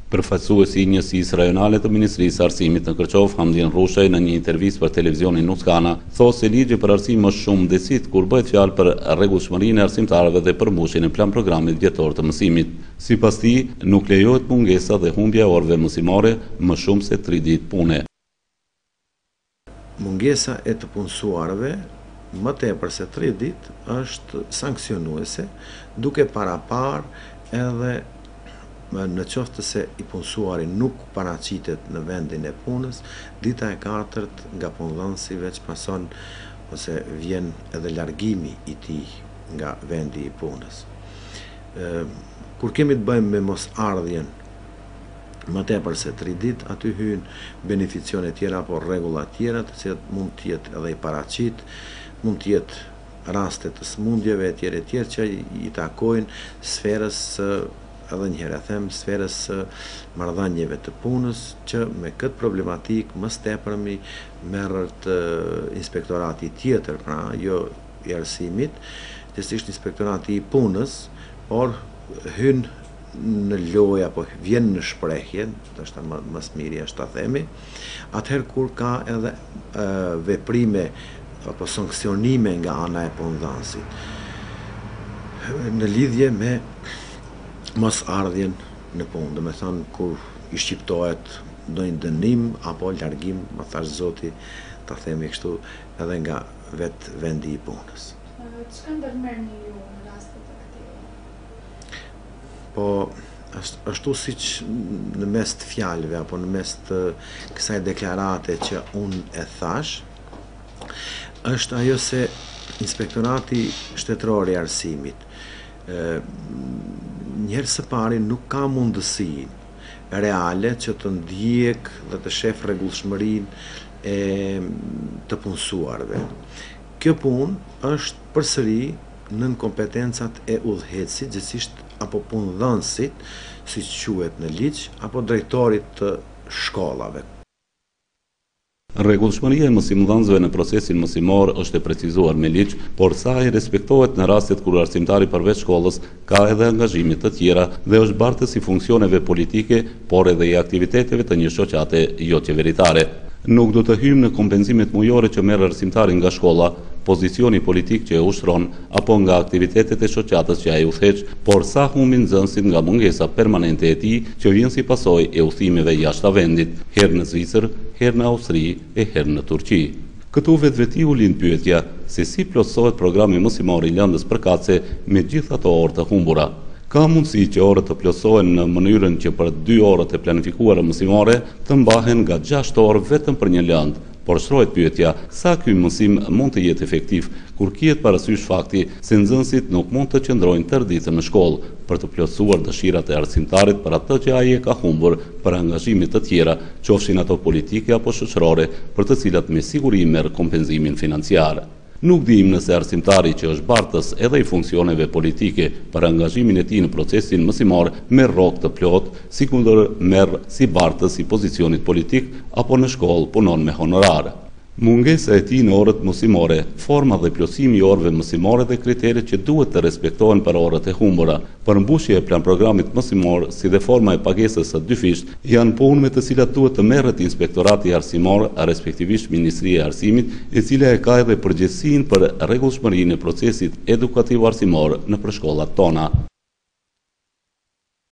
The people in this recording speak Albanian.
Përfaqësuesi i njësisë rajonale të Ministrisë së Arsimit në Kërçov, Hamdin Rushaj, në një intervistë për televizionin Nuskana, thotë se ligji për arsim më shumë ndësit kur bëhet fjalë për rregullshmërinë e arsimtarëve dhe përmbushjen e plan programit vjetor të mësimit. Sipas tij, nuk lejohet mungesa dhe humbja e orëve mësimore më shumë se 3 ditë pune. Mungesa e të punësuarve më tepër se 3 ditë është sanksionuese, duke paraparë edhe në qoftë se i punësuari nuk paraqitet në vendin e punës, dita e 4 nga punëdhënësi veç pason ose vjen edhe largimi i tij nga vendi i punës. Kur kemi të bëjmë me mosardhjen më tepër se 3 ditë, aty hyjnë beneficione tjera apo rregulla tjera, të cilat mund të jetë edhe i paraqit, mund të jetë raste të smundjeve etj që i takojnë sferës edhe njëherë them, sferës marrëdhënieve të punës, që me këtë problematik më tepërmi merret inspektorati tjetër, pra jo i arsimit, thjesht inspektorati i punës, por hyn në lojë apo vjen në shprehje, është më së miri është ta themi, atëherë kur ka edhe veprime apo sanksionime nga ana e punëdhënësit në lidhje me mosardhjen në punë, do të thonë kur i shqiptohet ndonjë dënim apo largim, më thash zoti, ta themi kështu, edhe nga vetë vendi i punës. Çka ndërmerrni ju në raste të këtij? Po ashtu siç në mes të fjalëve apo në mes të kësaj deklarate që unë e thash, është ajo se Inspektorati Shtetëror i Arsimit njëherë së pari nuk ka mundësinë reale që të ndjek dhe të shef rregullshmërinë e të punësuarve. Kjo punë është përsëri nën kompetencat e udhëheqësit, gjithsesi apo punëdhënësit, siç quhet në ligj, apo drejtorit të shkollave. Rregullshmëria e mësimdhënësve në procesin mësimor është e precizuar me ligj, por sa i respektohet në rastet kur arsimtari përveç shkollës ka edhe angazhime të tjera dhe është bartës i funksioneve politike, por edhe i aktiviteteve të një shoqate jo qeveritare. Nuk do të hyjmë në kompenzimet mujore që merr arsimtari nga shkolla, pozicioni politik që e ushtron, apo nga aktivitetet e shoqatës që ai udhëheq, por sa humbin nxënësit nga mungesa permanente e tij që vjen si pasojë e udhëtimeve jashtë vendit, herë në Zvicër, herë në Austri e herë në Turqi. Këtu vetvetiu lind pyetja se si plotësohet programi mësimor i lëndës përkatëse me gjithë ato orë të humbura. Ka mundësi që orët të plotësohen në mënyrën që për 2 orët e planifikuara mësimore të mbahen nga 6 orë vetëm për një lëndë, por shtrohet pyetja sa ky mësim mund të jetë efektiv kur kihet parasysh fakti se nxënësit nuk mund të qëndrojnë tërë ditën në shkollë për të plotësuar dëshirat e arsimtarit për atë që ai e ka humbur për angazhime të tjera, qofshin ato politike apo shoqërore, për të cilat me siguri merr kompenzimin financiar. Nuk dim nëse arsimtari që është bartës edhe i funksioneve politike për angazhimin e tij në procesin mësimor merr rrogë të plot, sikundër merr si bartës i pozicionit politik apo në shkollë punon me honorar. Mungesa e tij në orët mësimore, forma dhe plotësimi i orëve mësimore dhe kriteret që duhet të respektohen për orët e humbura, përmbushja e plan programit mësimor si dhe forma e pagesës së dyfisht janë punë me të cilat duhet të merret Inspektorati Arsimor, respektivisht Ministria e Arsimit, e cila e ka edhe përgjegjësinë për rregullshmërinë e procesit edukativ arsimor në shkollat tona.